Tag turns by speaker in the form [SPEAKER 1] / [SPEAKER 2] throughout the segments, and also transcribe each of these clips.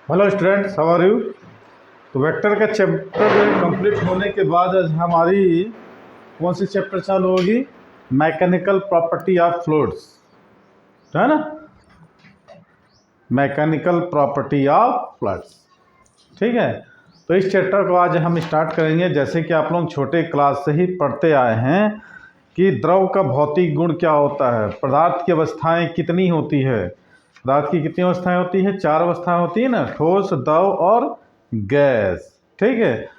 [SPEAKER 1] Hello students, how are you. तो vector का chapter complete होने के बाद आज हमारी कौन सी चैप्टर चालू होगी? मैकेनिकल प्रॉपर्टी ऑफ फ्लूइड्स, है ना। मैकेनिकल प्रॉपर्टी ऑफ फ्लूइड्स, ठीक है। तो इस चैप्टर को आज हम स्टार्ट करेंगे। जैसे कि आप लोग छोटे क्लास से ही पढ़ते आए हैं कि द्रव का भौतिक गुण क्या होता है, पदार्थ की अवस्थाएं कितनी होती है। पदार्थ की कितनी अवस्थाएं होती है? 4 अवस्थाएं होती है ना, ठोस, द्रव और गैस, ठीक है।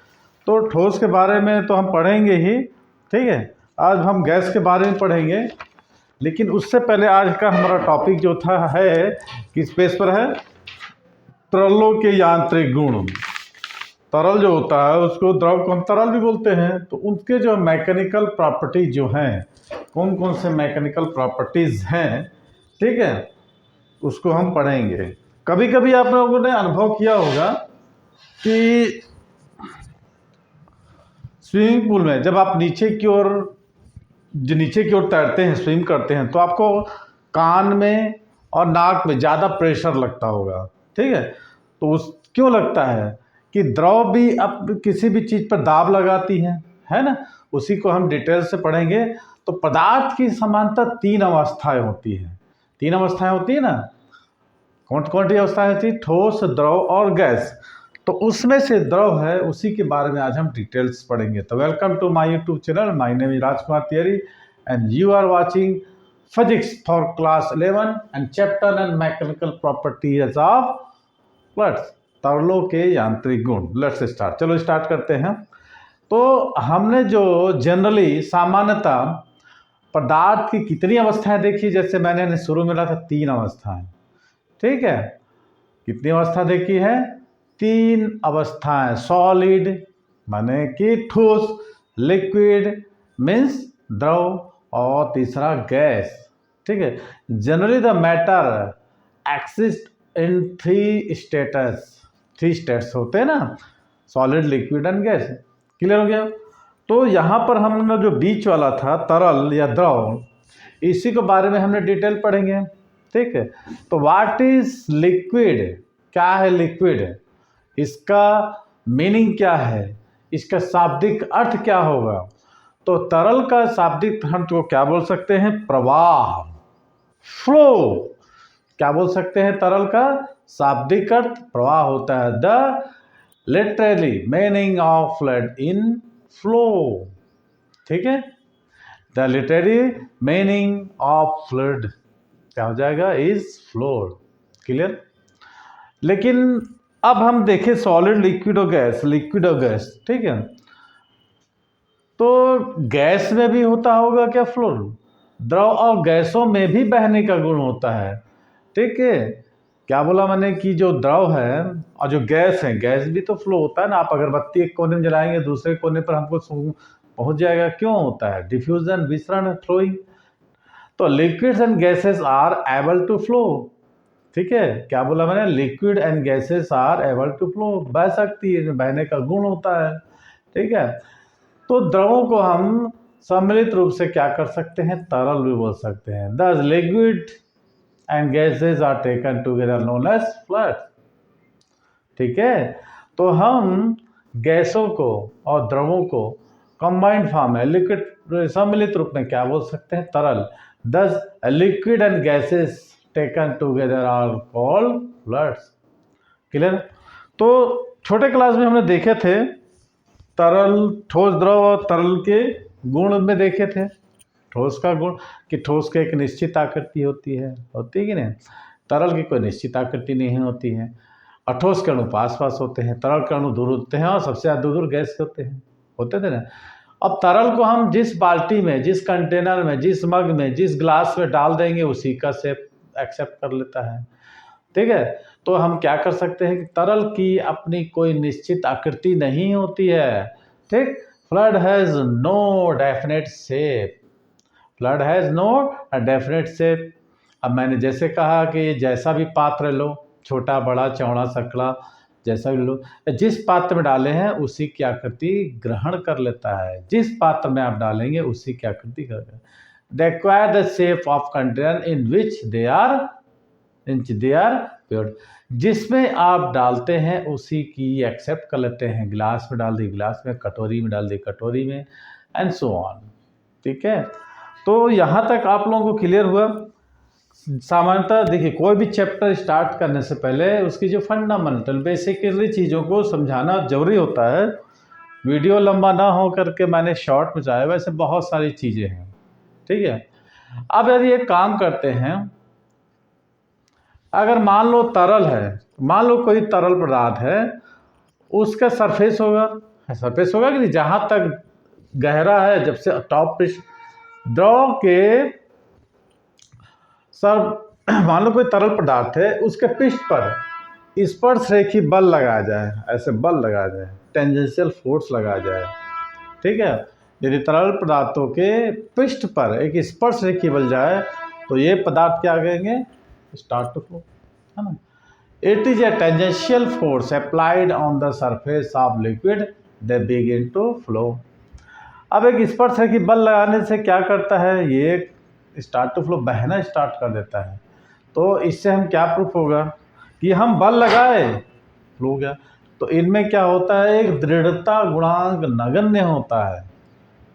[SPEAKER 1] तो ठोस के बारे में तो हम पढ़ेंगे ही, ठीक है। आज हम गैस के बारे में पढ़ेंगे, लेकिन उससे पहले आज का हमारा टॉपिक जो था है किस पेज पर है? तरलों के यांत्रिक गुण। तरल जो होता है उसको द्रव को हम तरल भी बोलते हैं। तो उनके जो मैकेनिकल प्रॉपर्टीज जो हैं, कौन कौन से मैकेनिकल प्रॉपर्टीज़ हैं, ठीक है, उसको हम पढ़ेंगे। कभी कभी आप लोगों ने अनुभव किया होगा कि स्विमिंग पूल में जब आप नीचे की ओर तैरते हैं, स्विम करते हैं, तो आपको कान में और नाक में ज़्यादा प्रेशर लगता होगा, ठीक है। तो उस क्यों लगता है कि द्रव भी अब किसी भी चीज़ पर दाब लगाती है ना। उसी को हम डिटेल से पढ़ेंगे। तो पदार्थ की समानता 3 अवस्थाएं होती हैं। 3 अवस्थाएं होती है ना। कौन कौन सी अवस्थाएं होती? ठोस, द्रव और गैस। तो उसमें से द्रव है, उसी के बारे में आज हम डिटेल्स पढ़ेंगे। तो welcome to my YouTube channel. My name is Rajkumar Tiwari and you are watching physics for class 11 and chapter and mechanical properties of fluids, तरलों के यांत्रिक गुण। Let's start. चलो स्टार्ट करते हैं। तो हमने जो जनरली सामान्यतः पदार्थ की कितनी अवस्थाएं देखी, जैसे मैंने शुरू में था 3 अवस्थाएं, ठीक है। कितनी अवस्था देखी है? 3 अवस्थाएं। सॉलिड माने कि ठोस, लिक्विड मीन्स द्रव, और तीसरा गैस, ठीक है। Generally the matter exist in 3 status. 3 states होते हैं ना, solid, liquid and gas. Clear हो गया। तो यहाँ पर हमने जो बीच वाला था तरल या द्रव, इसी के बारे में हमने डिटेल पढ़ेंगे, ठीक है। तो व्हाट इज लिक्विड? क्या है लिक्विड? इसका मीनिंग क्या है? इसका शाब्दिक अर्थ क्या होगा? तो तरल का शाब्दिक अर्थ को क्या बोल सकते हैं? प्रवाह, फ्लो। क्या बोल सकते हैं? तरल का शाब्दिक अर्थ प्रवाह होता है। The literally meaning of flood in flow, ठीक है। The literally meaning of flood क्या हो जाएगा? Is flowed. क्लियर। लेकिन अब हम देखें सॉलिड, लिक्विड और गैस, लिक्विड और गैस, ठीक है। तो गैस में भी होता होगा क्या फ्लो? द्रव और गैसों में भी बहने का गुण होता है, ठीक है। क्या बोला मैंने कि जो द्रव है और जो गैस है, गैस भी तो फ्लो होता है ना। आप अगरबत्ती एक कोने में जलाएंगे, दूसरे कोने पर हमको पहुंच जाएगा। क्यों होता है? डिफ्यूजन, विसरण, फ्लोइंग। तो liquids and gases are able to flow, ठीक है। क्या बोला मैंने? Liquid and gases are able to flow, बह सकती है, बहने का गुण होता है, ठीक है। तो द्रवों को हम सम्मिलित रूप से क्या कर सकते हैं? तरल भी बोल सकते हैं। Thus liquid and gases are taken together known as fluid, ठीक है। तो हम गैसों को और द्रवों को कंबाइंड फॉर्म है, लिक्विड, सम्मिलित रूप में क्या बोल सकते हैं? तरल। Thus liquid and gases taken together are called fluids. Clear. तो छोटे क्लास में हमने देखे थे तरल, ठोस, द्रव और तरल के गुण में देखे थे। ठोस का गुण कि ठोस की एक निश्चित आकृति होती है कि नहीं। तरल की कोई निश्चित आकृति नहीं होती है। और ठोस के अणु पास पास होते हैं, तरल के अणु दूर होते हैं, और सबसे ज़्यादा दूर गैस के होते थे ना। अब तरल को हम जिस बाल्टी में, जिस कंटेनर में, जिस मग में, जिस ग्लास में डाल देंगे, उसी का शेप एक्सेप्ट कर लेता है, ठीक है। तो हम क्या कर सकते हैं कि तरल की अपनी कोई निश्चित आकृति नहीं होती है, ठीक। Fluid has no definite shape. Fluid has no definite shape. अब मैंने जैसे कहा कि जैसा भी पात्र लो, छोटा, बड़ा, चौड़ा, सकला, जैसा भी लो, जिस पात्र में डाले हैं उसी की आकृति ग्रहण कर लेता है। जिस पात्र में आप डालेंगे उसी की आकृति कर। They acquire the shape of container in which they are liquid जिसमें आप डालते हैं उसी की एक्सेप्ट कर लेते हैं। गिलास में डाल दी गिलास में, कटोरी में डाल दी कटोरी में, एंड सो ऑन। ठीक है, तो यहाँ तक आप लोगों को क्लियर हुआ। सामान्यतः देखिए, कोई भी चैप्टर स्टार्ट करने से पहले उसकी जो फंडामेंटल बेसिकली चीज़ों को समझाना जरूरी होता है। वीडियो लंबा ना हो करके मैंने शॉर्ट में चाहे, वैसे बहुत सारी चीज़ें हैं। ठीक है, अब यदि एक काम करते हैं, अगर मान लो तरल है, मान लो कोई तरल पदार्थ है, उसका सरफेस होगा कि नहीं, जहाँ तक गहरा है, जब से टॉप पे द्रव के सर मान लो कोई तरल पदार्थ है, उसके पृष्ठ पर स्पर्शरेखी बल लगाया जाए, ऐसे बल लगाया जाए, टेंजेंशियल फोर्स लगाया जाए। ठीक है, यदि तरल पदार्थों के पृष्ठ पर एक स्पर्शरेखी बल जाए तो ये पदार्थ क्या कहेंगे, स्टार्ट टू फ्लो, है ना। It is a tangential force applied on the surface of liquid, they begin to flow. अब एक स्पर्शरेखी बल लगाने से क्या करता है, ये स्टार्ट टू फ्लो, बहना स्टार्ट कर देता है। तो इससे हम क्या प्रूफ होगा कि हम बल लगाए, फ्लो हो गया। तो इनमें क्या होता है, एक दृढ़ता गुणांक नगण्य होता है,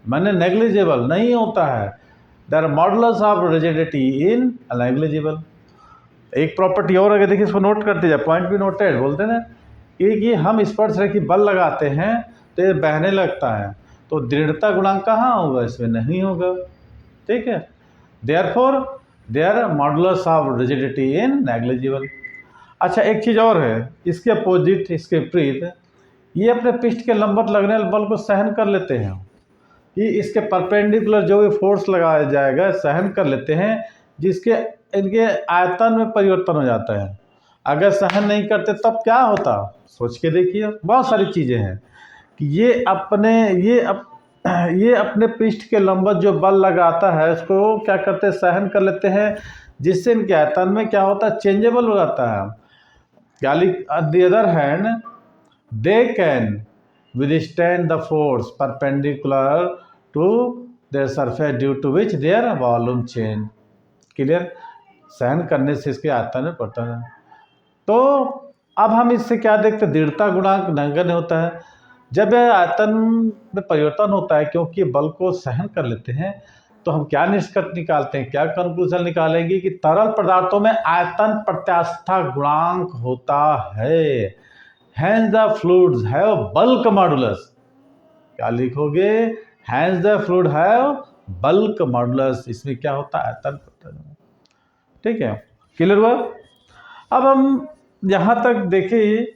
[SPEAKER 1] माने नेग्लिजिबल नहीं होता है। Their modulus of rigidity in negligible. एक प्रॉपर्टी और अगर देखिए, इसको नोट करते जाए, पॉइंट भी नोटेड बोलते हैं ना, कि हम स्पर्शरेखी बल लगाते हैं तो ये बहने लगता है, तो दृढ़ता गुणांक कहाँ होगा, इसमें नहीं होगा। ठीक है, therefore their modulus of rigidity in negligible. अच्छा, एक चीज़ और है, इसके अपोजिट, इसके विपरीत, ये अपने पृष्ठ के लंबवत लगने वाले बल को सहन कर लेते हैं, कि इसके परपेंडिकुलर जो भी फोर्स लगाया जाएगा सहन कर लेते हैं, जिसके इनके आयतन में परिवर्तन हो जाता है। अगर सहन नहीं करते तब क्या होता, सोच के देखिए। बहुत सारी चीज़ें हैं कि ये अपने पृष्ठ के लंबवत जो बल लगाता है उसको क्या करते हैं, सहन कर लेते हैं, जिससे इनके आयतन में क्या होता है, चेंजेबल हो जाता है। On the other hand they can withstand the force perpendicular to their surface due to which their volume change। Clear, सहन करने से इसके आयतन में पड़ता है। तो अब हम इससे क्या देखते हैं, दृढ़ता गुणांक नगण्य होता है। जब यह आयतन में परिवर्तन होता है, क्योंकि बल को सहन कर लेते हैं, तो हम क्या निष्कर्ष निकालते हैं, क्या कंक्लूजन निकालेंगे कि तरल पदार्थों में आयतन प्रत्यास्थता गुणांक होता है। Hence the fluids have bulk modulus। क्या लिखोगे, Hence the fluid have bulk modulus। इसमें क्या होता है, आयतन। ठीक है, क्लियर हुआ। अब हम यहाँ तक देखें,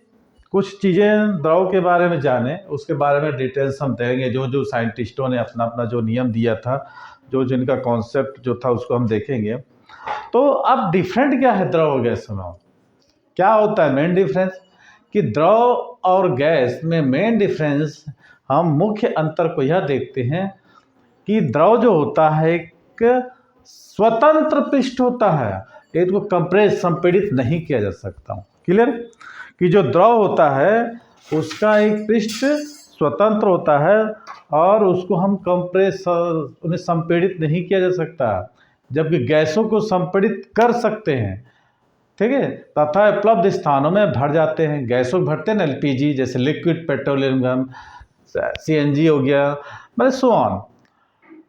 [SPEAKER 1] कुछ चीज़ें द्रव के बारे में जाने, उसके बारे में डिटेल्स हम देंगे, जो जो साइंटिस्टों ने अपना अपना जो नियम दिया था, जो जिनका कॉन्सेप्ट जो था, उसको हम देखेंगे। तो अब डिफरेंट क्या है द्रव और गैस में, क्या होता है मेन डिफरेंस, कि द्रव और गैस में मेन डिफरेंस, हम मुख्य अंतर को यह देखते हैं कि द्रव जो होता है एक स्वतंत्र पृष्ठ होता है, इसको कंप्रेस संपीड़ित नहीं किया जा सकता। क्लियर, कि जो द्रव होता है उसका एक पृष्ठ स्वतंत्र होता है और उसको हम कंप्रेस, उन्हें संपीड़ित नहीं किया जा सकता, जबकि गैसों को संपीड़ित कर सकते हैं। ठीक है, तथा उपलब्ध स्थानों में भर जाते हैं। गैसों भरते हैं ना, एलपीजी जैसे लिक्विड पेट्रोलियम, सीएनजी हो गया, मतलब सो ऑन।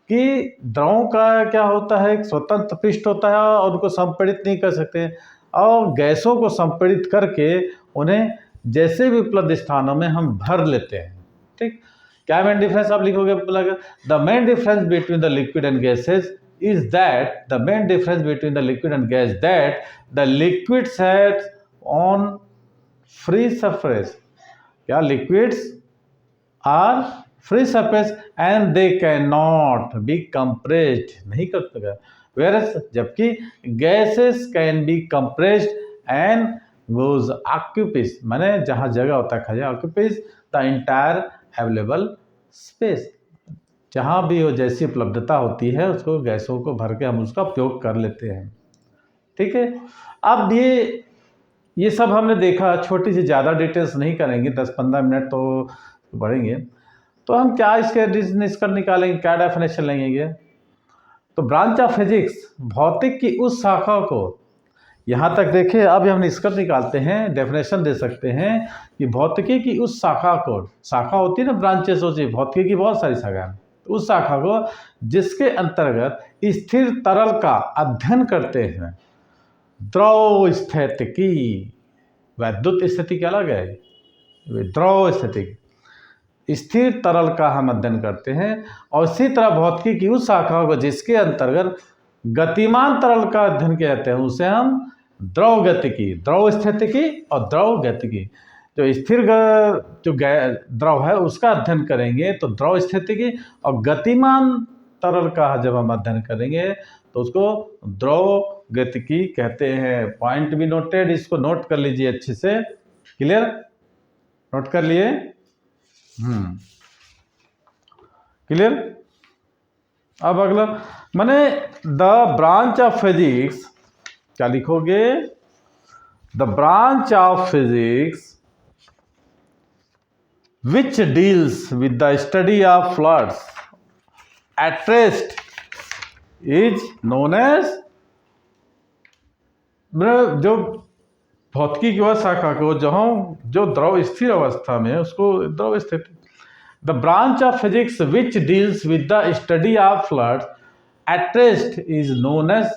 [SPEAKER 1] कि द्रवों का क्या होता है, एक स्वतंत्र पृष्ठ होता है और उनको संपीड़ित नहीं कर सकते, और गैसों को संपीड़ित करके उन्हें जैसे भी उपलब्ध स्थानों में हम भर लेते हैं। ठीक, क्या मेन डिफरेंस आप लिखोगे, the main difference between the liquid and gases is that the main difference between the liquid and gas, that the liquid sets on free surface। क्या liquids are free surface and they cannot be compressed, नहीं कर सकता। whereas जबकि gases can be compressed and goes occupies, माने जहाँ जगह होता है खजा, occupies the entire available space। जहाँ भी हो जैसी उपलब्धता होती है उसको, गैसों को भर के हम उसका उपयोग कर लेते हैं। ठीक है, अब ये सब हमने देखा, छोटी सी, ज़्यादा डिटेल्स नहीं करेंगे, 10-15 मिनट तो बढ़ेंगे। तो हम क्या इसके निष्कर्ष निकालेंगे, क्या डेफिनेशन लेंगे। तो ब्रांच ऑफ फिजिक्स, भौतिक की उस शाखा को यहाँ तक देखिए। अब हम निष्कर्ष निकालते हैं, डेफिनेशन दे सकते हैं कि भौतिकी की उस शाखा को, शाखा होती है ना, ब्रांचेस होती है, भौतिकी की बहुत सारी शाखा है, उस शाखा को जिसके अंतर्गत स्थिर तरल का अध्ययन करते हैं। द्रव स्थितिकी, वैद्युत स्थितिकी अलग है, द्रव स्थितिकी, स्थिर तरल का हम अध्ययन करते हैं। और इसी तरह भौतिकी की उस शाखा को जिसके अंतर्गत गतिमान तरल का अध्ययन किया जाता है, उसे हम द्रव गतिकी, द्रव स्थितिकी और द्रव गतिकी। जो स्थिर जो द्रव है उसका अध्ययन करेंगे तो द्रव स्थितिकी, और गतिमान तरल का जब हम अध्ययन करेंगे तो उसको द्रव गतिकी कहते हैं। पॉइंट भी नोटेड, इसको नोट कर लीजिए अच्छे से। क्लियर? नोट कर लिए? क्लियर? अब अगला माने द ब्रांच ऑफ फिजिक्स, क्या लिखोगे? The branch of physics which deals with the study of floods at rest is known as, जो भौतिकी की वह शाखा को जहाँ जो द्रव स्थिर अवस्था में है उसको द्रव स्थिति। The branch of physics which deals with the study of floods at rest is known as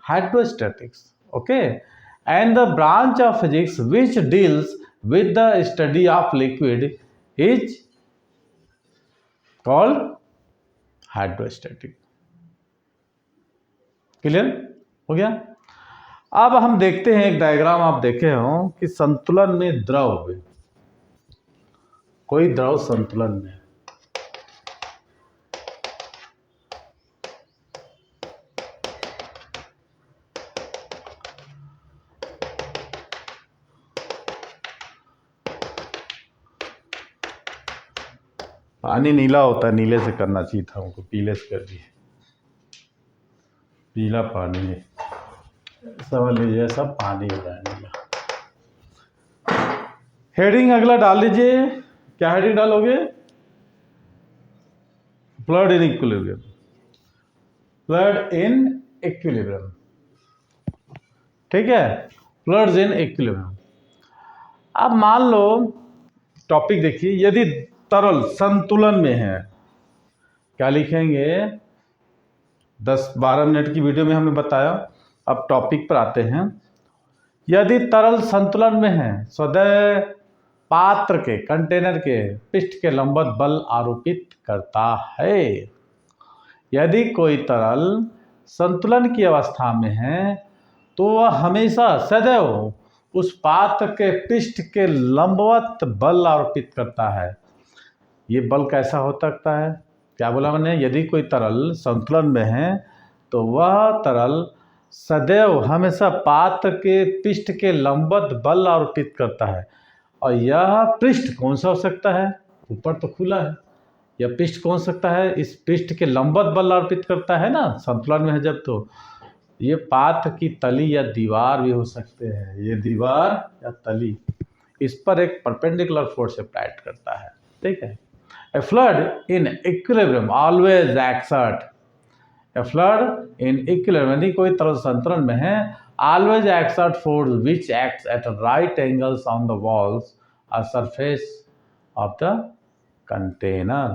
[SPEAKER 1] hydrostatics. Okay, and the branch of physics which deals with the study of liquid is called hydrostatic. Clear हो गया? अब हम देखते हैं एक diagram, आप देखे हो कि संतुलन में द्रव, कोई द्रव संतुलन में, पानी नीला होता है, नीले से करना चाहिए था हमको, पीले से कर दिए। पीला पानी है, समझ लीजिए सब पानी हो रहा है नीला। हेडिंग अगला डाल लीजिए। क्या हेडिंग डालोगे? Flood in equilibrium, flood in equilibrium. ठीक है, फ्लड्स इन इक्विलिब्रियम। अब मान लो टॉपिक देखिए, यदि तरल संतुलन में है, क्या लिखेंगे? 10-12 मिनट की वीडियो में हमने बताया। अब टॉपिक पर आते हैं। यदि तरल संतुलन में है, सदैव पात्र के, कंटेनर के पृष्ठ के लंबवत बल आरोपित करता है। यदि कोई तरल संतुलन की अवस्था में है तो वह हमेशा सदैव उस पात्र के पृष्ठ के लंबवत बल आरोपित करता है। ये बल कैसा हो सकता है? क्या बोला मैंने? यदि कोई तरल संतुलन में है तो वह तरल सदैव हमेशा पात्र के पृष्ठ के लंबवत बल आरोपित करता है। और यह पृष्ठ कौन सा हो सकता है? ऊपर तो खुला है, यह पृष्ठ कौन सकता है? इस पृष्ठ के लंबवत बल आरोपित करता है ना, संतुलन में है जब। तो ये पात्र की तली या दीवार भी हो सकते हैं, ये दीवार या तली, इस पर एक परपेंडिकुलर फोर्स अप्लाइड करता है। ठीक है। A flood in equilibrium always exert, a flood in equilibrium, यदि कोई तरल संतुलन में है, always exert force which acts at right angles on the walls or surface of the container.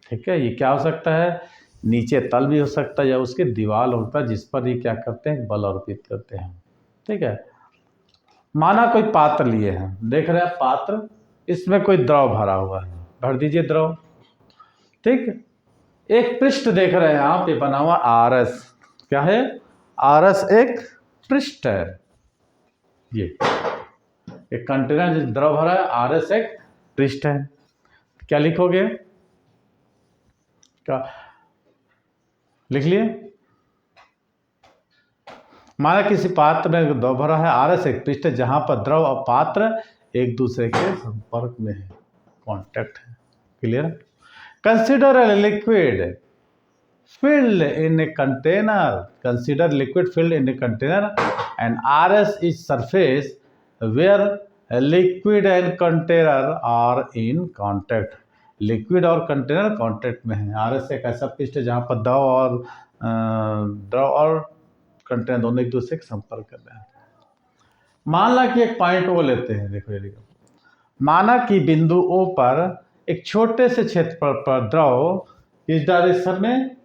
[SPEAKER 1] ठीक है, ये क्या हो सकता है? नीचे तल भी हो सकता है या उसके दीवार होता है जिस पर ये क्या करते हैं? बल अर्पित करते हैं। ठीक है। माना कोई पात्र लिए हैं, देख रहे हैं पात्र, इसमें कोई द्रव भरा हुआ है, भर दीजिए द्रव। ठीक, एक पृष्ठ देख रहे हैं आप, ये बना हुआ RS, क्या है? RS एक पृष्ठ है। ये एक कंटेनर जिस द्रव भरा है, RS एक पृष्ठ है। क्या लिखोगे? क्या लिख लिए? माना किसी पात्र में द्रव भरा है, RS एक पृष्ठ है जहां पर द्रव और पात्र एक दूसरे के संपर्क में है, कांटेक्ट है। Clear? Consider a liquid filled in a container, consider liquid filled in a container and RS is surface where a liquid and container are in contact. Liquid और कंटेनर कांटेक्ट में है। RS एक ऐसा पृष्ठ है जहाँ पर द्रव और कंटेनर दोनों एक दूसरे के संपर्क कर रहे हैं। मान ला कि एक पॉइंट ओ लेते हैं, देखो ये देखो, माना कि बिंदु ओ पर एक छोटे से क्षेत्रफल पर द्रव इस डायरेक्शन में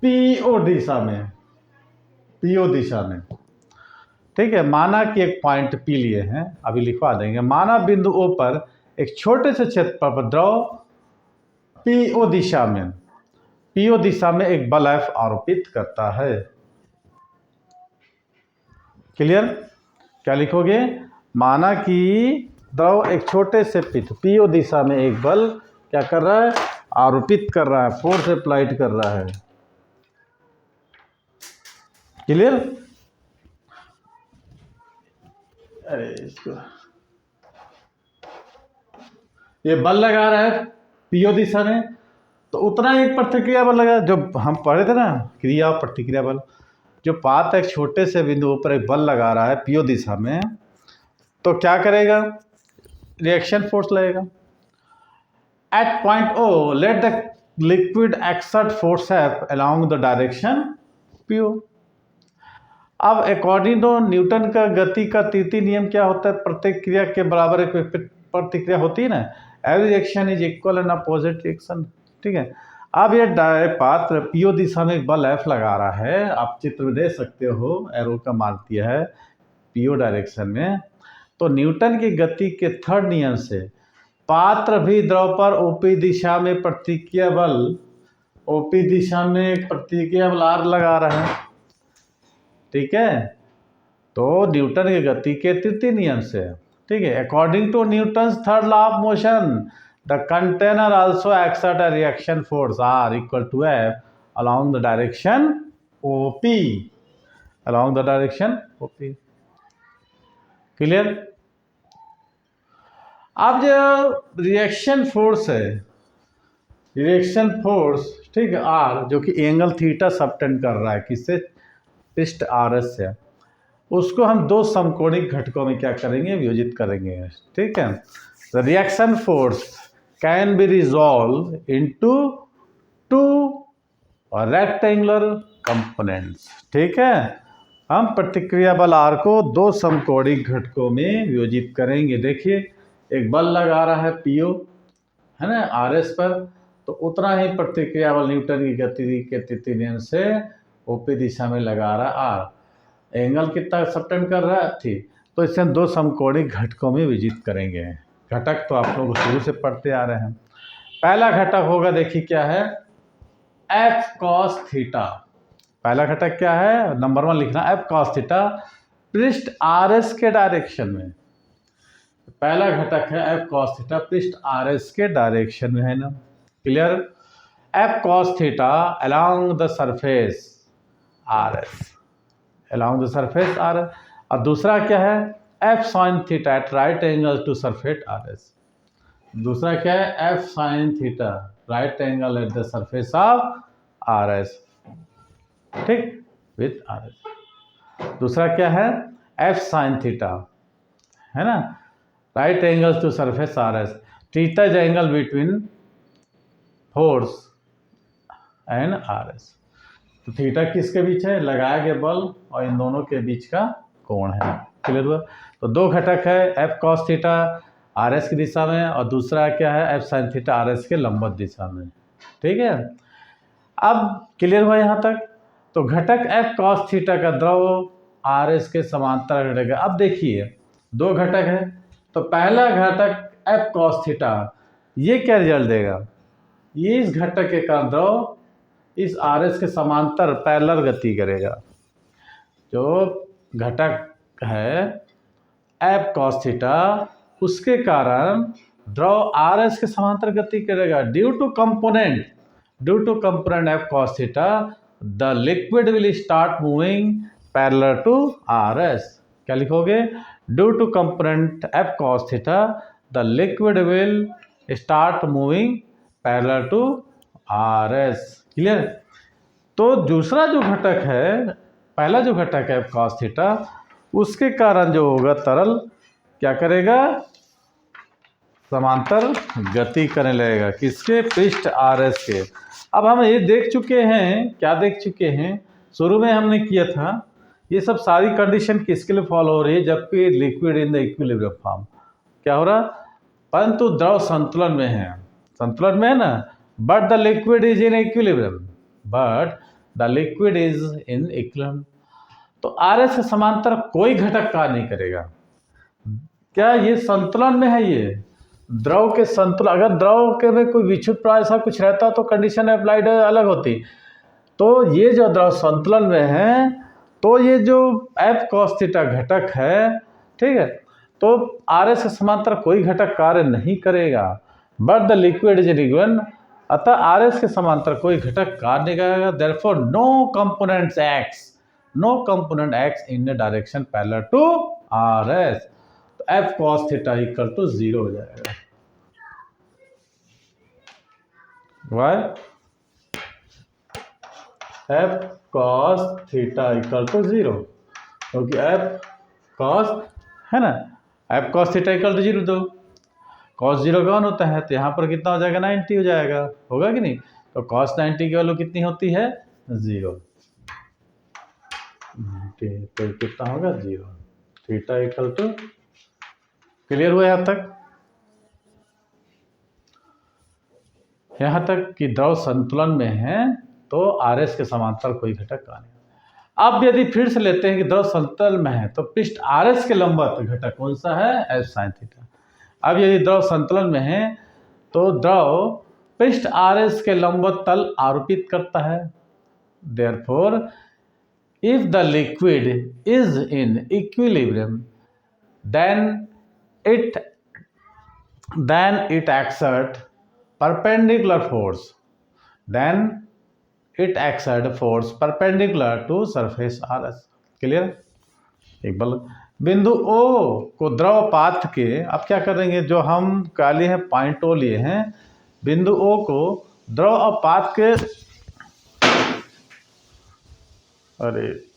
[SPEAKER 1] पीओ दिशा में, पीओ दिशा में, ठीक है। माना कि एक पॉइंट पी लिए हैं, अभी लिखवा देंगे। माना बिंदु ओ पर एक छोटे से क्षेत्रफल पर द्रव पीओ दिशा में, पीओ दिशा में एक बल F आरोपित करता है। क्लियर? क्या लिखोगे? माना कि द्रव एक छोटे से पीओ दिशा में एक बल क्या कर रहा है? आरोपित कर रहा है, फोर्स अप्लाइड कर रहा है। क्लियर? अरे इसको, ये बल लगा रहा है पीओ दिशा में, तो उतना ही प्रतिक्रिया बल लगा जो हम पढ़े थे ना, क्रिया और प्रतिक्रिया बल। जो पात एक छोटे से बिंदु पर एक बल लगा रहा है पीओ दिशा में, तो क्या करेगा? रिएक्शन फोर्स लगेगा। At point O let the liquid exert force F along the direction PO. अब अकॉर्डिंग टू न्यूटन का गति का तृतीय नियम क्या होता है? प्रतिक्रिया के बराबर एक प्रतिक्रिया होती है ना, every reaction is equal and opposite reaction, ठीक है। अब ये पात्र पीओ दिशा में एक बल F लगा रहा है, आप चित्र में देख सकते हो, एरो का मार्क दिया है पीओ डायरेक्शन में। तो न्यूटन की गति के थर्ड नियम से पात्र भी द्रव पर ओपी दिशा में प्रतिक्रिया बल, ओपी दिशा में प्रतिक्रिया बल R लगा रहा है, ठीक है। तो न्यूटन की गति के तृतीय नियम से, ठीक है, according to Newton's third law of motion the container also exert a reaction force R equal to F along the direction OP, along the direction OP। Clear? अब जो रिएक्शन फोर्स है, रिएक्शन फोर्स, ठीक है, R, जो कि angle theta subtend कर रहा है किससे? पृष्ठ RS से, उसको हम दो समकोणिक घटकों में क्या करेंगे? विभाजित करेंगे, ठीक है। The reaction force can be resolve into two rectangular components, ठीक है। हम प्रतिक्रिया बल R को दो समकोणिक घटकों में विभाजित करेंगे। देखिए, एक बल लगा रहा है पीओ, है ना, RS पर, तो उतना ही प्रतिक्रिया बल न्यूटन की गति के तृतीय नियम से ओपी दिशा में लगा रहा है R। एंगल कितना सबटेंड कर रहा है? ठीक। तो इसे हम दो समकोणिक घटकों में विभाजित करेंगे। घटक तो आप लोग शुरू से पढ़ते आ रहे हैं। पहला घटक होगा, देखिए क्या है? F cos theta. पहला घटक क्या है? नंबर 1 लिखना, F cos थीटा पृष्ठ RS के डायरेक्शन में। पहला घटक है F cos थीटा पृष्ठ RS के डायरेक्शन में, है ना। Clear? F cos theta along the surface RS, along the surface RS। और दूसरा क्या है? F sin theta at right angle to surface RS। दूसरा क्या है? F sin theta right angle at the surface of RS, ठीक, with RS। दूसरा क्या है? F sin थीटा, है ना, right angle to surface RS। Theta is angle between force and RS। तो थीटा किसके बीच है? लगाया गया बल और इन दोनों के बीच का कोण है। क्लियर हुआ? तो दो घटक है, F cos थीटा RS की दिशा में, और दूसरा क्या है? F sin थीटा RS के लंबवत दिशा में, ठीक है। अब क्लियर हुआ यहाँ तक? तो घटक F cos थीटा का द्रव RS के समांतर घटक है। अब देखिए, दो घटक है, तो पहला घटक F cos थीटा, ये क्या रिजल्ट देगा? ये इस घटक के कारण द्रव इस RS के समांतर पैरेलल गति करेगा। जो घटक है F cos थीटा, उसके कारण द्रव RS के समांतर गति करेगा। Due to component F cos theta the liquid will start moving parallel to RS। क्या लिखोगे? Due to component F cos theta the liquid will start moving parallel to RS। Clear? तो दूसरा जो घटक है, पहला जो घटक है F cos थीटा, उसके कारण जो होगा तरल क्या करेगा? समांतर गति करने लगेगा। किसके? पृष्ठ RS के। अब हम ये देख चुके हैं, क्या देख चुके हैं? शुरू में हमने किया था, ये सब सारी कंडीशन किसके लिए फॉलो हो रही है, जबकि liquid in the equilibrium form क्या हो रहा, परंतु द्रव संतुलन में है, संतुलन में है ना, but the liquid is in equilibrium, but the liquid is in equilibrium. तो आर एस के समांतर कोई घटक कार्य नहीं करेगा। क्या ये संतुलन में है, ये द्रव के संतुलन, अगर द्रव के में कोई विच्युत प्रवाह ऐसा कुछ रहता तो कंडीशन अप्लाइड अलग होती। तो ये जो द्रव संतुलन में है, तो ये जो एफ कॉस थीटा घटक है, ठीक है, तो आर एस के समांतर कोई घटक कार्य नहीं करेगा, but the liquid is equilibrium, अतः आर एस के समांतर कोई घटक कार्य नहीं करेगा। Therefore no components x, no component x in the direction parallel to R S. तो F cos theta equal to 0 हो जाएगा। Why F cos theta equal to 0, क्योंकि एफ कॉस है ना, F cos theta equal to 0, तो cos 0 कौन होता है, तो यहाँ पर कितना हो जाएगा, 90 हो जाएगा, होगा कि नहीं। तो कॉस 90 की वैल्यू कितनी होती है, 0, तो कितना होगा, 0। थीटा इक्वल टू, क्लियर हुआ यहाँ तक, यहाँ तक कि द्रव संतुलन में है तो आर एस के समांतर कोई घटक का नहीं। अब यदि फिर से लेते हैं कि द्रव समतल में है तो पृष्ठ आर एस के लंबवत घटक कौन सा है, एफ साइन थीटा। अब यदि द्रव संतुलन में है तो द्रव पृष्ठ आर एस के लंबवत तल आरोपित करता है। Therefore if the liquid is in equilibrium then it exert perpendicular force, then it exert force perpendicular to surface RS। Clear. एक बार बिंदु O को द्रव पात्र के, अब क्या करेंगे, जो हम काले हैं पॉइंट O लिए हैं, बिंदु O को द्रव पात्र के, अरे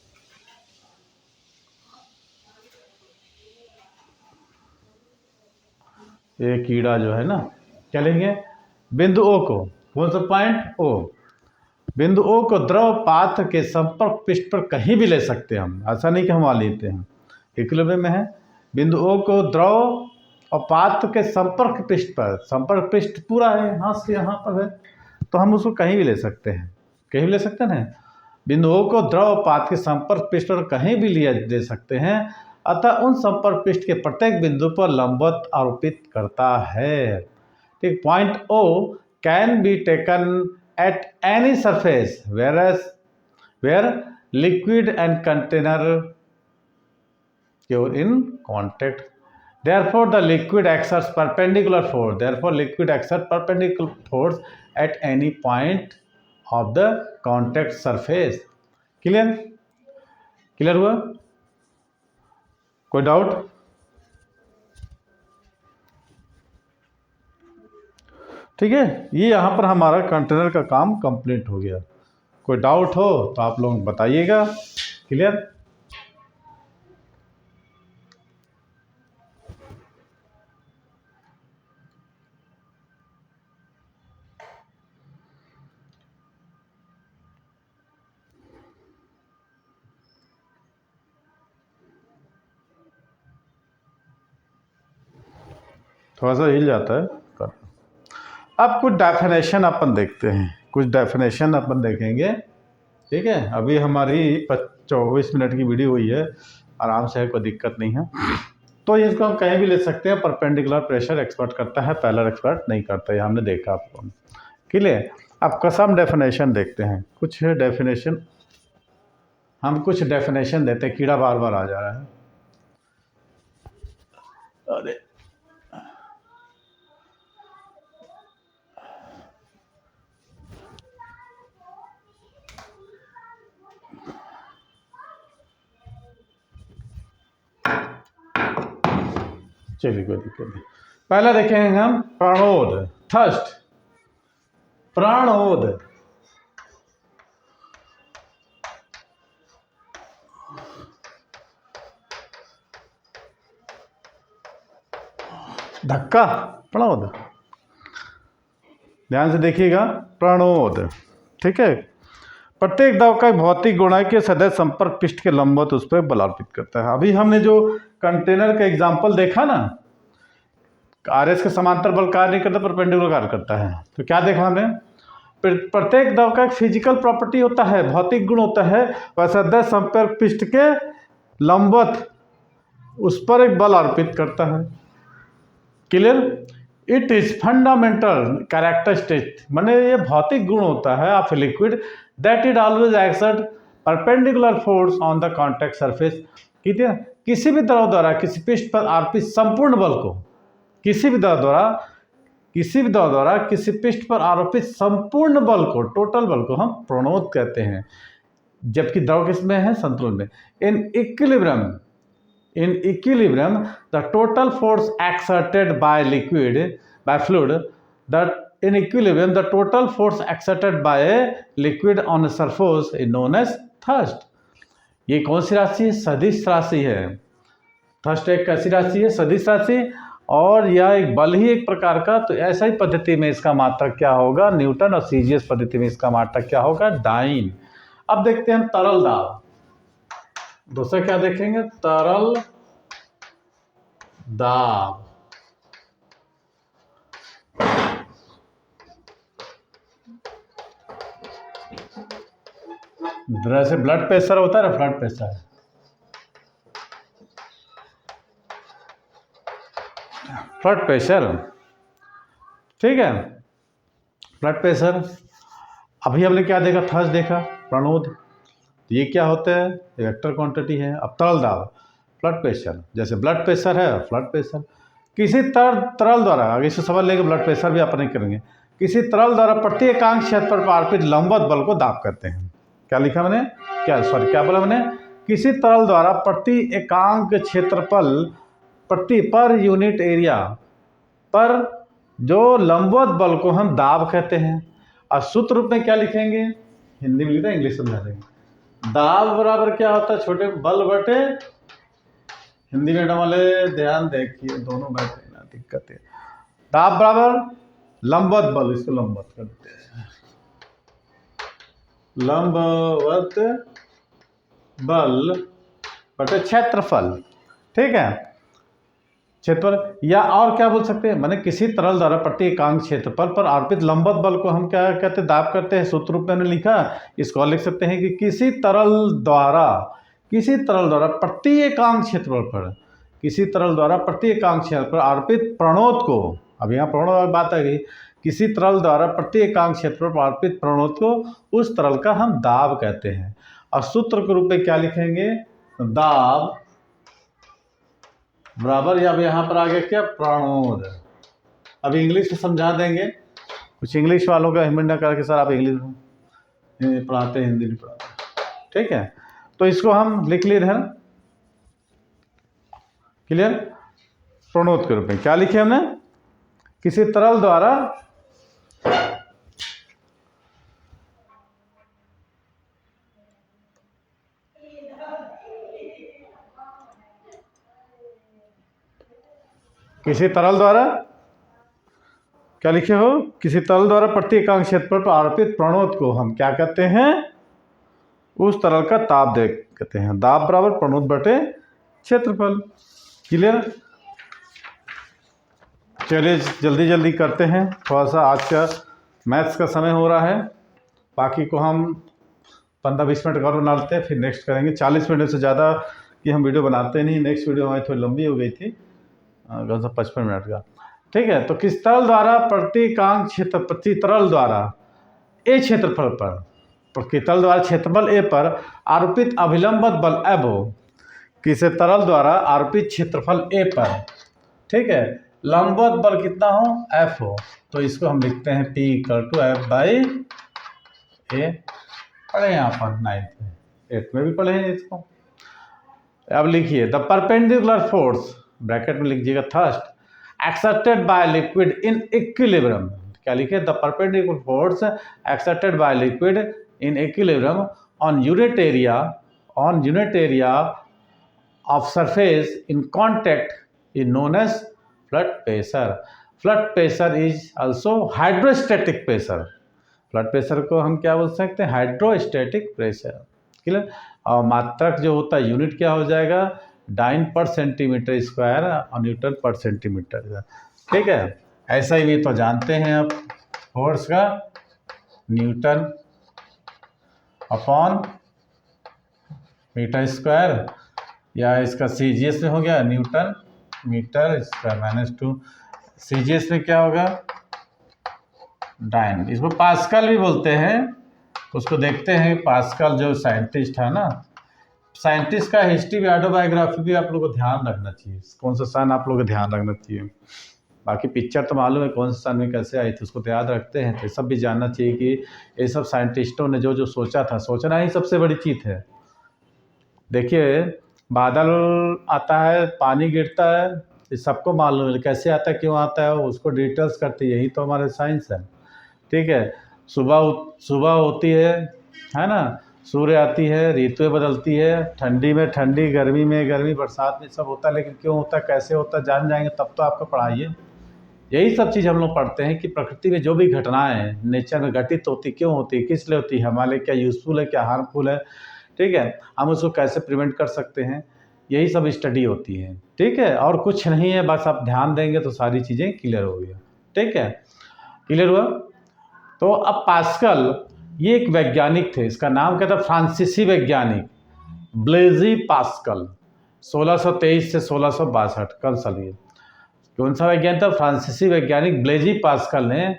[SPEAKER 1] ये कीड़ा जो है ना, क्या लेंगे, बिंदु O को, कौन सा पॉइंट O, बिंदु O को द्रव पात्र के संपर्क पृष्ठ पर कहीं भी ले सकते हैं हम, ऐसा नहीं कि हम वहाँ लेते हैं, इक्विलिब्रियम में है। बिंदु O को द्रव और पात्र के संपर्क पृष्ठ पर, संपर्क पृष्ठ पूरा है यहाँ से यहाँ पर है, तो हम उसको कहीं भी ले सकते हैं, कहीं भी ले सकते हैं ना। बिंदु O को द्रव और पात्र के संपर्क पृष्ठ पर कहीं भी ले सकते हैं, अतः उन संपर्क पृष्ठ के प्रत्येक बिंदु पर लंबवत आरोपित करता है। ठीक, point O can be taken at any surface where liquid and container in contact. Therefore the liquid exerts perpendicular force, therefore liquid exerts perpendicular force at any point of the contact surface। Clear, clear हुआ, कोई doubt. ठीक है, ये यहाँ पर हमारा container का काम कंप्लीट हो गया। कोई डाउट हो तो आप लोग बताइएगा। क्लियर, थोड़ा सा हिल जाता है। अब कुछ डेफिनेशन अपन देखते हैं, कुछ डेफिनेशन अपन देखेंगे। ठीक है, अभी हमारी 24 मिनट की वीडियो हुई है, आराम से है, कोई दिक्कत नहीं है। तो इसको हम कहीं भी ले सकते हैं। परपेंडिकुलर प्रेशर एक्सपर्ट करता है, पैरेलल एक्सपर्ट नहीं करता, ये हमने देखा आपको। क्लियर। अब कसम डेफिनेशन देखते हैं, कुछ डेफिनेशन, हम कुछ डेफिनेशन देते हैं। कीड़ा बार बार आ जा रहा है, अरे चलिए कोई दिक्कत नहीं। पहला देखेंगे हम प्राणोद, थर्स्ट, प्राणोद। धक्का, प्राणोद, ध्यान से देखिएगा, प्राणोद। ठीक है, प्रत्येक दाब का एक भौतिक गुण है कि सदैव संपर्क पृष्ठ के लंबवत उस पर बल अर्पित करता है। अभी हमने जो कंटेनर का एग्जाम्पल देखा ना, आर एस के समांतर बल कार्य नहीं करता, परपेंडिकुलर कार्य करता है। तो क्या देखा हमने, प्रत्येक दाब का एक फिजिकल प्रॉपर्टी होता है, भौतिक गुण होता है, वह सदैव संपर्क पृष्ठ के लंबवत उस पर एक बल अर्पित करता है। Clear? It is fundamental characteristic, माने ये भौतिक गुण होता है of liquid that it always exert perpendicular force on the contact surface. ठीक है, किसी भी द्रव द्वारा किसी पृष्ठ पर अर्पित संपूर्ण बल को, किसी भी द्रव द्वारा किसी पृष्ठ पर आरोपित संपूर्ण बल को, टोटल बल को हम प्रणोद कहते हैं, जबकि द्रव किसमें है, संतुलन में। In equilibrium, the total force exerted by fluid, the total force exerted by a liquid on a surface is known as thrust. ये कौन सी राशि है, सदिश राशि है। थ्रस्ट एक कैसी राशि है, सदिश राशि, और यह एक बल ही एक प्रकार का। तो ऐसा ही पद्धति में इसका मात्रक क्या होगा, न्यूटन, और सीजीएस पद्धति में इसका मात्रक क्या होगा, डाइन। अब देखते हैं हम तरल दाब। दूसरा क्या देखेंगे, तरल दाब। जैसे ब्लड प्रेशर होता है ना, ब्लड प्रेशर, ठीक है, ब्लड प्रेशर। अभी हमने क्या देखा, थ्रस्ट देखा, प्रणोद। तो ये क्या होता है, वेक्टर क्वांटिटी है। अब तरल दाब, ब्लड प्रेशर, जैसे ब्लड प्रेशर है, ब्लड प्रेशर किसी तरल द्वारा, आगे से समझ लेंगे, ब्लड प्रेशर भी अपन नहीं करेंगे, किसी तरल द्वारा प्रति एकांक क्षेत्र पर अर्पित लंबवत बल को दाब कहते हैं। क्या लिखा मैंने, क्या बोला मैंने, किसी तरल द्वारा प्रति एकांक क्षेत्रफल पर यूनिट एरिया पर जो लंबवत बल को हम दाब कहते हैं। और सूत्र रूप में क्या लिखेंगे, हिंदी में लिखा, इंग्लिश समझा देंगे। दाब बराबर क्या होता है, छोटे बल बटे, हिंदी मीडियम वाले ध्यान देखिए, दोनों बैठे ना, दिक्कत है। दाब बराबर लंबवत बल, इसको लंबवत करते हैं, लंबवत बल बटे क्षेत्रफल। ठीक है, क्षेत्रफल, या और क्या बोल सकते हैं, माने किसी तरल द्वारा प्रति एकांक क्षेत्रफल पर अर्पित लंबवत बल को हम क्या कहते हैं, दाब करते हैं। सूत्र रूप में लिखा, इसको लिख सकते हैं कि किसी तरल द्वारा प्रति एकांक क्षेत्रफल पर, किसी तरल द्वारा प्रति एकांक क्षेत्रफल पर अर्पित प्रणोद को, अब यहाँ प्रणोद बात आ गई, किसी तरल द्वारा प्रति एकांक क्षेत्रफल पर अर्पित प्रणोद को, उस तरल का हम दाब कहते हैं। और सूत्र के रूप में क्या लिखेंगे, दाब बराबर, या अब यहाँ पर आ गया क्या, प्रणोद। अब इंग्लिश में समझा देंगे, कुछ इंग्लिश वालों का हिम्मत न करके सर आप इंग्लिश पढ़ाते हैं, हिंदी नहीं पढ़ाते, ठीक है। तो इसको हम लिख लिए थे, क्लियर। प्रणोद के रूप में क्या लिखे हमने, किसी तरल द्वारा क्या लिखे हो, किसी तरल द्वारा प्रति एकांक क्षेत्रफल पर अर्पित प्रणोद को हम क्या कहते हैं, उस तरल का ताप दे कहते हैं। दाब बराबर प्रणोद बटे क्षेत्रफल। क्लियर। चलिए जल्दी जल्दी करते हैं, थोड़ा सा आज का मैथ्स का समय हो रहा है, बाकी को हम 15-20 मिनट और बना लेते हैं, फिर नेक्स्ट करेंगे। 40 मिनट से ज़्यादा की हम वीडियो बनाते नहीं, नेक्स्ट वीडियो हमारी थोड़ी लंबी हो गई थी, 55 मिनट का, ठीक है। तो किस तरल द्वारा प्रति एकांक क्षेत्र, प्रति तरल द्वारा ए क्षेत्रफल पर, प्रति तरल द्वारा क्षेत्रफल ए पर आरोपित अभिलंबत बल एब हो, किसी तरल द्वारा आरोपित क्षेत्रफल ए पर, ठीक है, लंबवत बल कितना हो, एफ हो। तो इसको हम लिखते हैं P = F बाई ए। पढ़े यहाँ पर 9th में, 8th में भी पढ़े हैं इसको। अब लिखिए, द परपेंडिकुलर फोर्स, ब्रैकेट में लिखिएगा thrust, exerted by liquid in equilibrium. क्या लिखे, the perpendicular force exerted by liquid in equilibrium on unit area of surface in contact is known as fluid pressure. Fluid pressure is also hydrostatic pressure. Blood pressure को हम क्या बोल सकते हैं, hydrostatic pressure. Clear. और मात्रक जो होता है यूनिट क्या हो जाएगा, डाइन पर सेंटीमीटर स्क्वायर और न्यूटन पर सेंटीमीटर। ठीक है, ऐसा ही भी तो जानते हैं आप, फोर्स का न्यूटन अपॉन मीटर स्क्वायर, या इसका सीजीएस में हो गया न्यूटन मीटर स्क्वायर -2। सीजीएस में क्या होगा, डाइन। इसको पास्कल भी बोलते हैं। उसको देखते हैं, पास्कल जो साइंटिस्ट है ना, साइंटिस्ट का हिस्ट्री भी, ऑटोबायोग्राफी भी आप लोगों को ध्यान रखना चाहिए, कौन सा सन आप लोगों को ध्यान रखना चाहिए। बाकी पिक्चर तो मालूम है कौन सा सन में कैसे आई थी, उसको तो याद रखते हैं। तो सब भी जानना चाहिए कि ये सब साइंटिस्टों ने जो जो सोचा था, सोचना ही सबसे बड़ी चीज़ है। देखिए, बादल आता है, पानी गिरता है, ये सबको मालूम है कैसे आता है, क्यों आता है, उसको डिटेल्स करते, यही तो हमारे साइंस है। ठीक है, सुबह होती है ना, सूर्य आती है, ऋतुएं बदलती है, ठंडी में ठंडी, गर्मी में गर्मी, बरसात में सब होता है, लेकिन क्यों होता है, कैसे होता है, जान जाएंगे तब तो आपको पढ़ाइए। यही सब चीज़ हम लोग पढ़ते हैं कि प्रकृति में जो भी घटनाएं हैं नेचर में घटित होती, क्यों होती, किस लिए होती है, हमारे लिए क्या यूज़फुल है, क्या हार्मफुल है। ठीक है, हम उसको कैसे प्रिवेंट कर सकते हैं, यही सब स्टडी होती है। ठीक है, और कुछ नहीं है, बस आप ध्यान देंगे तो सारी चीज़ें क्लियर हो गई। ठीक है, क्लियर हुआ। तो अब पास्कल ये एक वैज्ञानिक थे, इसका नाम क्या था, फ्रांसीसी वैज्ञानिक ब्लेजी पास्कल, 1623 से 1662। कब साल ये, कौन सा वैज्ञानिक था, फ्रांसीसी वैज्ञानिक ब्लेजी पास्कल ने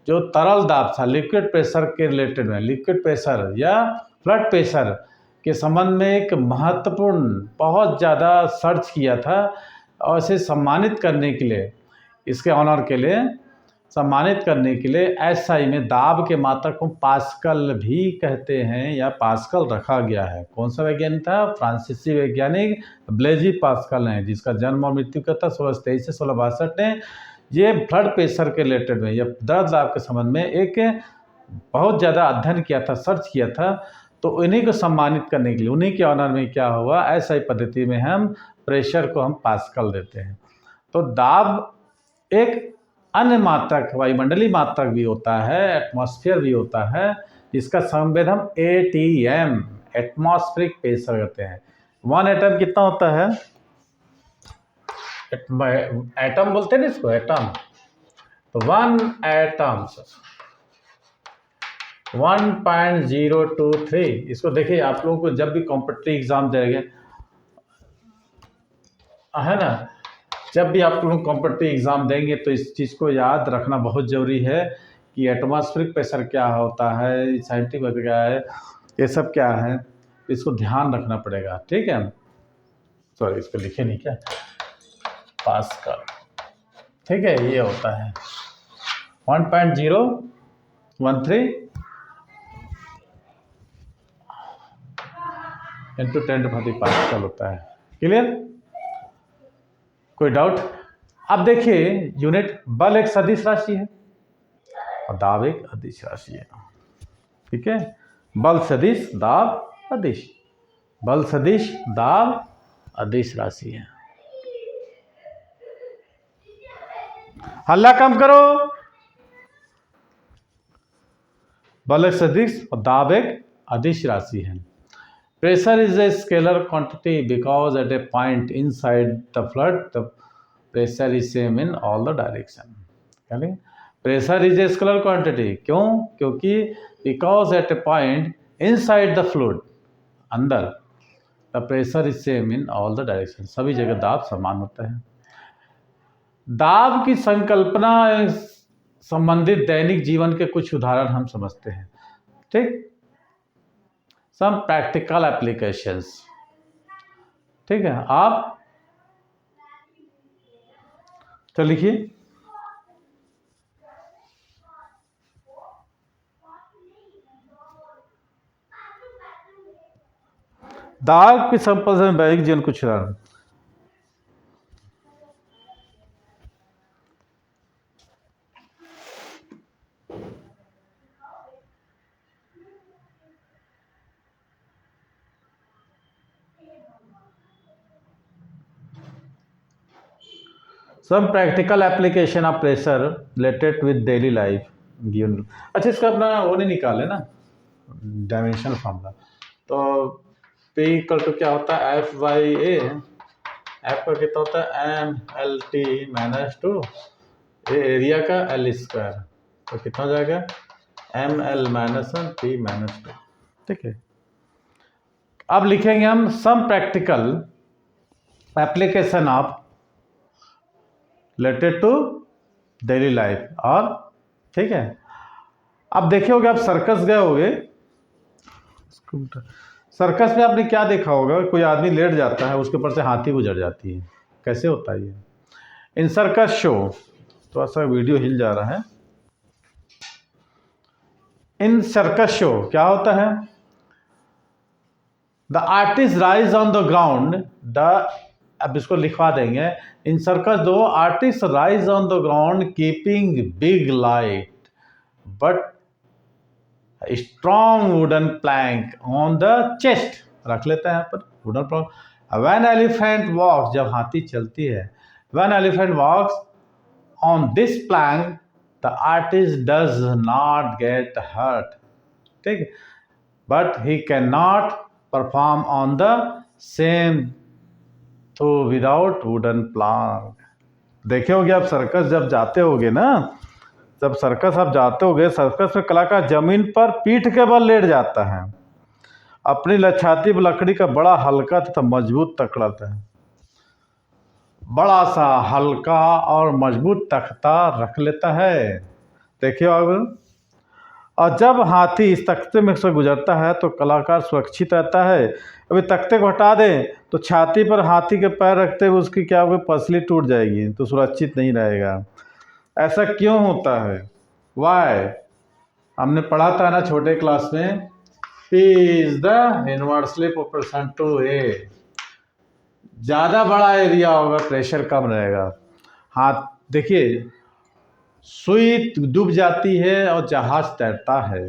[SPEAKER 1] जो तरल दाब था, लिक्विड प्रेशर के रिलेटेड में, लिक्विड प्रेशर या ब्लड प्रेशर के संबंध में एक महत्वपूर्ण, बहुत ज़्यादा सर्च किया था, और इसे सम्मानित करने के लिए, इसके ऑनर के लिए सम्मानित करने के लिए एसआई में दाब के मात्रक को पास्कल भी कहते हैं, या पास्कल रखा गया है। कौन सा वैज्ञानिक था, फ्रांसीसी वैज्ञानिक ब्लेजी पास्कल है, जिसका जन्म और मृत्यु का था 1623 से 1662 ने। ये ब्लड प्रेशर के रिलेटेड में या दर्द दाब के संबंध में एक बहुत ज़्यादा अध्ययन किया था, सर्च किया था। तो उन्हीं को सम्मानित करने के लिए, उन्हीं के ऑनर में क्या हुआ, एसआई पद्धति में हम प्रेशर को हम पास्कल देते हैं। तो दाब एक अन्य मात्रक, वायुमंडलीय मात्रक भी होता है, एटमॉस्फेयर भी होता है, जिसका संवेद हम एटीएम, एटमॉस्फेरिक प्रेशर कहते हैं। 1 एटम कितना होता है, एटम बोलते हैं ना इसको, एटम। तो 1 एटम 1.023। इसको देखिए, आप लोगों को जब भी कॉम्पिटिटिव एग्जाम देंगे, है ना, जब भी आप लोग कॉम्पिटिटिव एग्ज़ाम देंगे तो इस चीज़ को याद रखना बहुत ज़रूरी है कि एटमॉस्फेरिक प्रेशर क्या होता है, साइंटिफिक क्या है, ये सब क्या है, इसको ध्यान रखना पड़ेगा। ठीक है, सॉरी इसको लिखे नहीं क्या, पास्कल। ठीक है, ये होता है 1.013 इंटू 10⁻³ पास्कल होता है। क्लियर, कोई डाउट। अब देखिए, यूनिट बल एक सदिश राशि है और दाब एक अदिश राशि है। ठीक है, बल सदिश दाब अदिश, बल सदिश दाब अदिश राशि है। हल्ला कम करो। बल एक सदिश और दाब एक अदिश राशि है। Pressure is a scalar quantity because at a point inside the fluid the pressure is same in all the direction. यानी pressure is a scalar quantity, क्यों, क्योंकि because at a point inside the fluid, अंदर, the pressure is same in all the direction, सभी जगह दाब समान होता है। दाब की संकल्पना संबंधित दैनिक जीवन के कुछ उदाहरण हम समझते हैं। ठीक, सम प्रैक्टिकल एप्लीकेशंस। ठीक है, आप तो लिखिए, दाब की संकल्पना दैनिक जीवन कुछ उदाहरण। Some practical application of pressure related with daily life given. अच्छा, इसका अपना वो नहीं निकाले ना, डायमेंशन फार्मूला। तो P इक्वल टू क्या होता है, एफ बाई ए, एफ का कितना होता है M L T minus two area का एल स्क्वायर, तो कितना हो जाएगा M L minus one T minus two. ठीक है, अब लिखेंगे हम some practical application of related to daily life. और ठीक है, अब देखे होगे, आप सर्कस गए होगे, सर्कस में आपने क्या देखा होगा, कोई आदमी लेट जाता है, उसके ऊपर से हाथी गुजर जाती है, कैसे होता है ये इन सर्कस शो। तो ऐसा वीडियो हिल जा रहा है। इन सर्कस शो क्या होता है, the artist rise on the ground, the, अब इसको लिखवा देंगे, इन सर्कस दो artist rise on the ground keeping big light but strong wooden plank on the chest, रख लेते हैं यहाँ पर wooden plank. When elephant walks, जब हाथी चलती है, when elephant walks on this plank the artist does not get hurt, ठीक, but he can not perform on the same तो विदाउट वुडन प्लैंक। देखे होगे आप सर्कस जब जाते होगे ना, जब सर्कस आप जाते होगे, सर्कस में कलाकार जमीन पर पीठ के बल लेट जाता है, अपनी लछाती पर लकड़ी का बड़ा हल्का तथा मजबूत तख्ता है, बड़ा सा हल्का और मजबूत तख्ता रख लेता है। देखिए अब, और जब हाथी इस तख्ते में से गुजरता है तो कलाकार सुरक्षित रहता है। अभी तख्ते को हटा दें तो छाती पर हाथी के पैर रखते हुए उसकी क्या होगी, पसली टूट जाएगी, तो सुरक्षित नहीं रहेगा। ऐसा क्यों होता है, वाई, हमने पढ़ा था ना छोटे क्लास में, P is the inversely proportional to A, ज़्यादा बड़ा एरिया होगा प्रेशर कम रहेगा। हाथ देखिए, सुई डूब जाती है और जहाज तैरता है,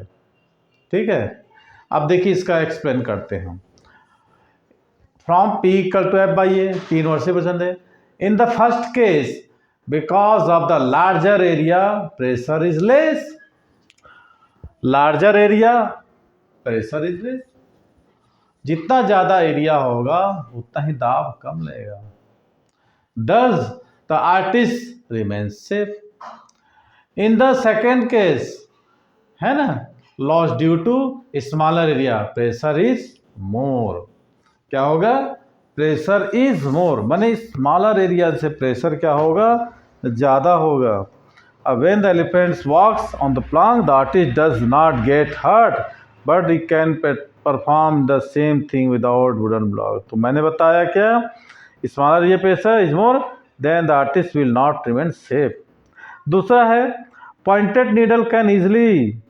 [SPEAKER 1] ठीक है। अब देखिए इसका एक्सप्लेन करते हैं, from P equal to F by A, P inversely पसंद है। In the first case because of the larger area pressure is less, larger area pressure is less, जितना ज़्यादा एरिया होगा उतना ही दाब कम लगेगा। Thus the artist remains safe. In the second case, है ना, loss due to smaller area, pressure is more. क्या होगा, प्रेशर इज मोर, माने स्मॉलर एरिया से प्रेशर क्या होगा, ज़्यादा होगा। अब when the elephants walks on the plank the artist does not get hurt but he can perform the same thing without wooden block. तो मैंने बताया क्या, smaller area pressure is more then the artist will not remain safe. दूसरा है pointed needle can easily,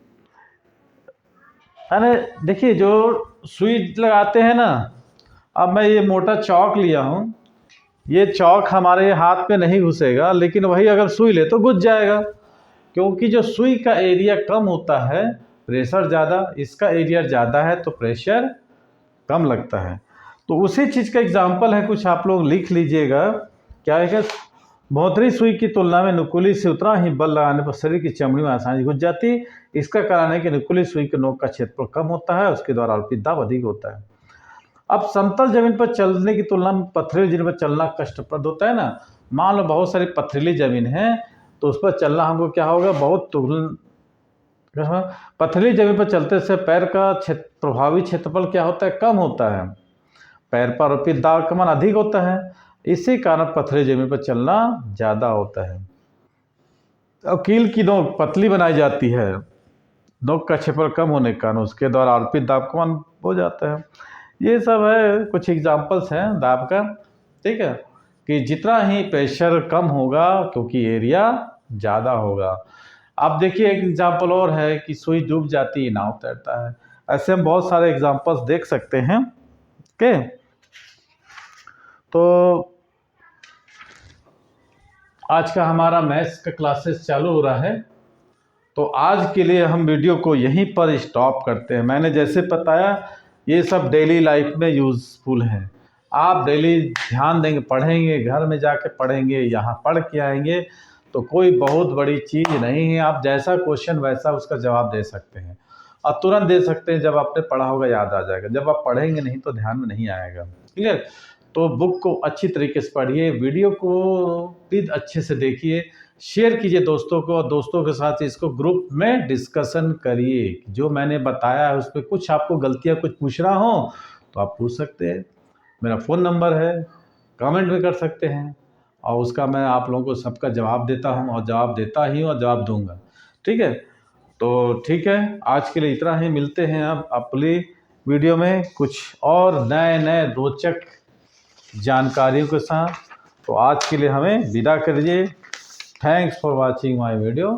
[SPEAKER 1] अरे देखिए जो सुई लगाते हैं ना, अब मैं ये मोटा चौक लिया हूँ, ये चौक हमारे हाथ में नहीं घुसेगा, लेकिन वही अगर सुई ले तो घुस जाएगा, क्योंकि जो सुई का एरिया कम होता है प्रेशर ज़्यादा, इसका एरिया ज़्यादा है तो प्रेशर कम लगता है। तो उसी चीज़ का एग्जांपल है, कुछ आप लोग लिख लीजिएगा। क्या है कि भौतरी सुई की तुलना में नुकीली से उतना ही बल लगाने पर शरीर की चमड़ी में आसानी घुस जाती। इसका कारण है कि नुकीली सुई के नोक का क्षेत्रफल कम होता है, उसके द्वारा अर्पित दाब अधिक होता है। अब समतल जमीन पर चलने की तुलना में पथरीली जमीन पर चलना कष्टप्रद होता है ना। मान लो बहुत सारी पथरीली जमीन है तो उस पर चलना हमको क्या होगा, बहुत पथरीली जमीन पर चलते से पैर का प्रभावी क्षेत्रफल क्या होता है, कम होता है, पैर पर अर्पित दाब का मान अधिक होता है, इसी कारण पथरीली जमीन पर चलना ज़्यादा होता है। अब कील की नोक पतली बनाई जाती है, नोक का क्षेत्रफल कम होने के कारण उसके द्वारा अर्पित दाब का मान हो जाता है। ये सब है, कुछ एग्जांपल्स हैं दाब का, ठीक है, कि जितना ही प्रेशर कम होगा क्योंकि एरिया ज़्यादा होगा। अब देखिए एक एग्जांपल और है कि सुई डूब जाती है नाव तैरता है। ऐसे हम बहुत सारे एग्जांपल्स देख सकते हैं। ओके, तो आज का हमारा मैथ्स का क्लासेस चालू हो रहा है, तो आज के लिए हम वीडियो को यहीं पर स्टॉप करते हैं। मैंने जैसे बताया ये सब डेली लाइफ में यूज़फुल है, आप डेली ध्यान देंगे, पढ़ेंगे, घर में जाके पढ़ेंगे, यहाँ पढ़ के आएंगे तो कोई बहुत बड़ी चीज़ नहीं है। आप जैसा क्वेश्चन वैसा उसका जवाब दे सकते हैं और तुरंत दे सकते हैं। जब आपने पढ़ा होगा याद आ जाएगा, जब आप पढ़ेंगे नहीं तो ध्यान में नहीं आएगा। ठीक है, तो बुक को अच्छी तरीके से पढ़िए, वीडियो को भी अच्छे से देखिए, शेयर कीजिए दोस्तों को, और दोस्तों के साथ इसको ग्रुप में डिस्कशन करिए। जो मैंने बताया है उस पर कुछ आपको गलतियाँ कुछ पूछना हो तो आप पूछ सकते हैं। मेरा फ़ोन नंबर है, कमेंट भी कर सकते हैं और उसका मैं आप लोगों को सबका जवाब देता हूँ और जवाब देता ही हूँ और जवाब दूंगा। ठीक है, तो ठीक है, आज के लिए इतना ही। मिलते हैं अब अगली वीडियो में कुछ और नए नए रोचक जानकारियों के साथ। तो आज के लिए हमें विदा करिए। Thanks for watching my video.